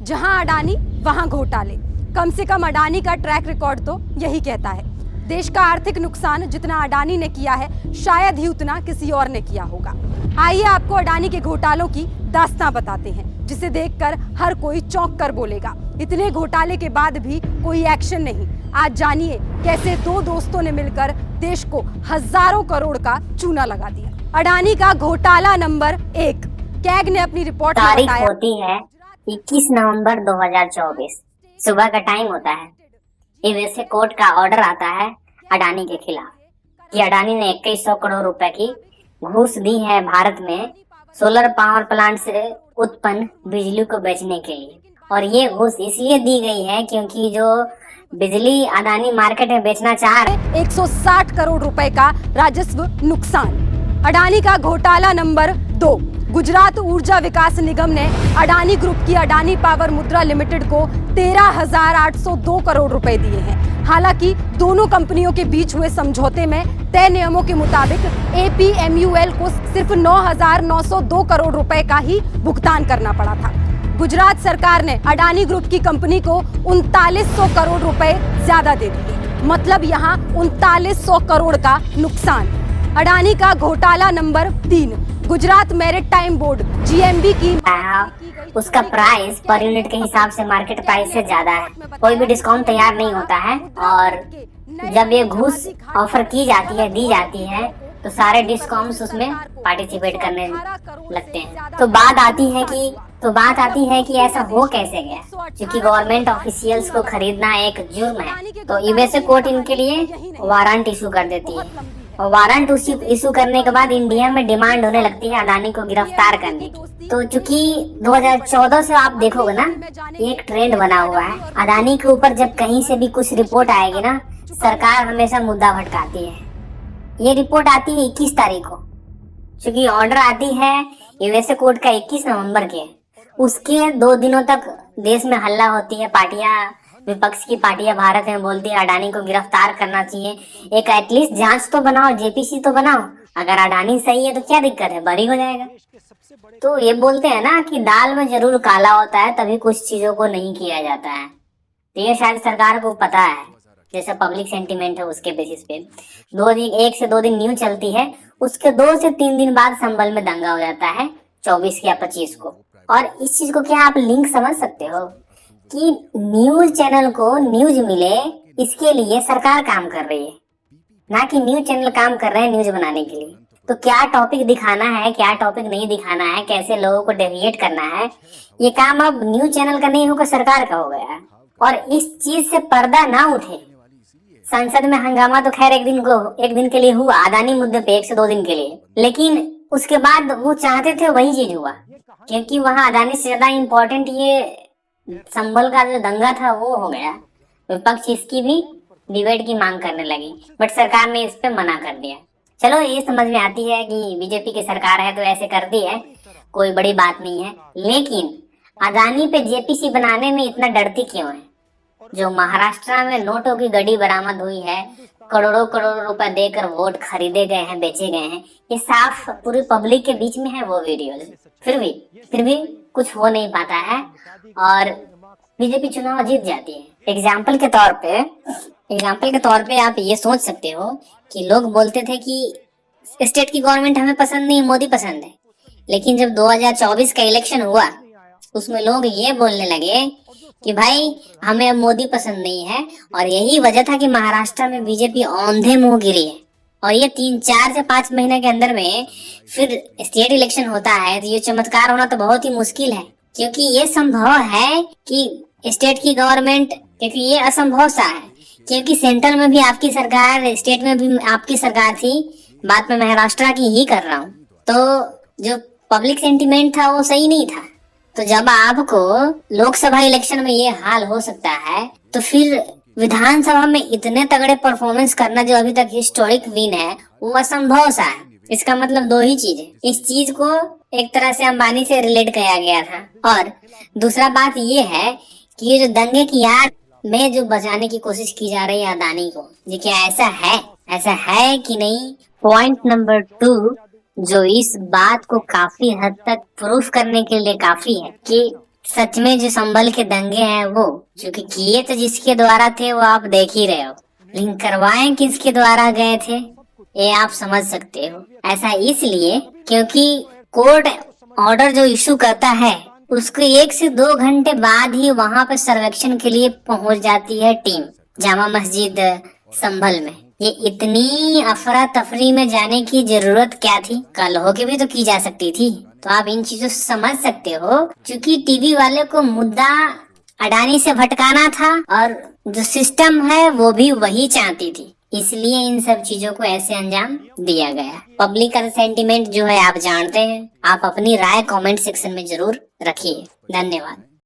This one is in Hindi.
जहां अडानी वहां घोटाले। कम से कम अडानी का ट्रैक रिकॉर्ड तो यही कहता है। देश का आर्थिक नुकसान जितना अडानी ने किया है, शायद ही उतना किसी और ने किया होगा। आइए आपको अडानी के घोटालों की दास्तां बताते हैं, जिसे देखकर हर कोई चौंक कर बोलेगा, इतने घोटाले के बाद भी कोई एक्शन नहीं। आज जानिए कैसे दो दोस्तों ने मिलकर देश को हजारों करोड़ का चूना लगा दिया। अडानी का घोटाला नंबर 1। कैग ने अपनी रिपोर्ट में तारीख बताया होती है 21 नवंबर 2024। सुबह का टाइम होता है। यूएसए कोर्ट का ऑर्डर आता है अडानी के खिलाफ कि अडानी ने 2100 करोड़ रुपए की घूस दी है भारत में सोलर पावर प्लांट से उत्पन्न बिजली को बेचने के लिए। और ये घूस इसलिए दी गई है क्योंकि जो बिजली अडानी मार्केट में बेचना चाह रहे 160 करोड़ रुपए का राजस्व नुकसान। अडानी का घोटाला नंबर 2। गुजरात ऊर्जा विकास निगम ने अडानी ग्रुप की अडानी पावर मुद्रा लिमिटेड को 13,802 करोड़ रुपए दिए हैं। हालांकि दोनों कंपनियों के बीच हुए समझौते में तय नियमों के मुताबिक एपीएमयूएल को सिर्फ 9,902 करोड़ रुपए का ही भुगतान करना पड़ा था। गुजरात सरकार ने अडानी ग्रुप की कंपनी को 3900 करोड़ रुपए ज्यादा दे दिए। मतलब यहाँ 3900 करोड़ का नुकसान। अडानी का घोटाला number 3। Gujarat maritime board GMB की उसका प्राइस पर यूनिट के हिसाब से मार्केट प्राइस से ज्यादा है। कोई भी डिस्काउंट तैयार नहीं होता है और जब ये घूस ऑफर की जाती है, दी जाती है, तो सारे डिस्काउंट्स उसमें पार्टिसिपेट करने लगते हैं। तो बात आती है कि ऐसा हो कैसे गया, क्योंकि गवर्नमेंट ऑफिशियल्स को खरीदना एक जुर्म है। तो यूएसए कोर्ट इनके लिए वारंट इशू कर देती है और वारंट इशू करने के बाद इंडिया में डिमांड होने लगती है अडानी को गिरफ्तार करने की। तो चूंकि 2014 से आप देखोगे ना, एक ट्रेंड बना हुआ है। अडानी के ऊपर जब कहीं से भी कुछ रिपोर्ट आएगी ना, सरकार हमेशा मुद्दा भटकाती है। ये रिपोर्ट आती है 21 तारीख को, क्योंकि ऑर्डर आती है यूएसए कोर्ट का 21 नवंबर के। उसके 2 दिनों तक देश में हल्ला होती है। विपक्ष की पार्टियां भारत में बोलती है अडानी को गिरफ्तार करना चाहिए। एक एटलीस्ट जांच तो बनाओ, जेपीसी तो बनाओ। अगर अडानी सही है तो क्या दिक्कत है, बरी हो जाएगा। तो ये बोलते हैं ना कि दाल में जरूर काला होता है, तभी कुछ चीजों को नहीं किया जाता है। तो ये शायद सरकार को पता है, जैसा पब्लिक सेंटिमेंट है उसके बेसिस पे 1 से 2 दिन न्यूज चलती है, उसके 2 से 3 दिन बाद संभल में दंगा हो जाता है 24 या 25 को। और इस चीज को क्या आप लिंक समझ सकते हो कि न्यूज चैनल को न्यूज मिले, इसके लिए सरकार काम कर रही है, ना कि न्यूज चैनल काम कर रहे हैं न्यूज बनाने के लिए। तो क्या टॉपिक दिखाना है, क्या टॉपिक नहीं दिखाना है, कैसे लोगों को डेविएट करना है, ये काम अब न्यूज चैनल का नहीं होगा, सरकार का हो गया है। और इस चीज से पर्दा ना उठे। संसद में हंगामा तो खैर एक दिन के लिए हुआ, अडानी मुद्दे पे 1 से 2 दिन के लिए, लेकिन उसके बाद वो चाहते थे वही चीज हुआ, क्योंकि वहाँ अडानी से ज्यादा इम्पोर्टेंट ये संभल का जो दंगा था वो हो गया। विपक्ष इसकी भी डिबेट की मांग करने लगी, बट सरकार ने इस पे मना कर दिया। चलो ये समझ में आती है कि बीजेपी की सरकार है तो ऐसे करती है, कोई बड़ी बात नहीं है। लेकिन अडानी पे जेपीसी बनाने में इतना डरती क्यों है? जो महाराष्ट्र में नोटों की गड्डी बरामद हुई है, करोड़ों करोड़ रुपए देकर वोट खरीदे गए हैं, बेचे गए हैं, ये साफ पूरी पब्लिक के बीच में है वो वीडियो। फिर भी कुछ हो नहीं पाता है और बीजेपी चुनाव जीत जाती है। एग्जाम्पल के तौर पे आप ये सोच सकते हो कि लोग बोलते थे कि स्टेट की गवर्नमेंट हमें पसंद नहीं, मोदी पसंद है। लेकिन जब 2024 का इलेक्शन हुआ, उसमें लोग ये बोलने लगे कि भाई हमें अब मोदी पसंद नहीं है। और यही वजह था कि महाराष्ट्र में बीजेपी औंधे मुंह गिरी है। और ये 4 से 5 महीने के अंदर में फिर स्टेट इलेक्शन होता है, तो ये चमत्कार होना तो बहुत ही मुश्किल है, क्योंकि ये संभव है कि स्टेट की गवर्नमेंट, क्योंकि ये असंभव सा है, क्योंकि सेंट्रल में भी आपकी सरकार, स्टेट में भी आपकी सरकार थी। बात मैं महाराष्ट्र की ही कर रहा हूँ। तो जो पब्लिक सेंटिमेंट था वो सही नहीं था। तो जब आपको लोकसभा इलेक्शन में ये हाल हो सकता है, तो फिर विधानसभा में इतने तगड़े परफॉर्मेंस करना जो अभी तक हिस्टोरिक विन है, वो असंभव सा है। इसका मतलब 2 ही चीज है। इस चीज को एक तरह से अंबानी से रिलेट किया गया था। और दूसरा बात ये है कि ये जो दंगे की याद में जो बचाने की कोशिश की जा रही है अडानी को, ये क्या ऐसा है कि नहीं? पॉइंट नंबर 2 जो इस बात को काफी हद तक प्रूफ करने के लिए काफी है कि सच में जो संभल के दंगे हैं वो, क्योंकि किए तो जिसके द्वारा थे वो आप देख ही रहे हो, लेकिन करवाए किसके द्वारा गए थे ये आप समझ सकते हो। ऐसा इसलिए क्योंकि कोर्ट ऑर्डर जो इशू करता है उसके 1 से 2 घंटे बाद ही वहां पर सर्वेक्षण के लिए पहुंच जाती है टीम जामा मस्जिद संभल में। ये इतनी अफरा तफरी में जाने की जरूरत क्या थी? कल होके भी तो की जा सकती थी। तो आप इन चीजों से समझ सकते हो, क्योंकि टीवी वाले को मुद्दा अडानी से भटकाना था और जो सिस्टम है वो भी वही चाहती थी, इसलिए इन सब चीजों को ऐसे अंजाम दिया गया। पब्लिक का सेंटीमेंट जो है आप जानते हैं। आप अपनी राय कमेंट सेक्शन में जरूर रखिए। धन्यवाद।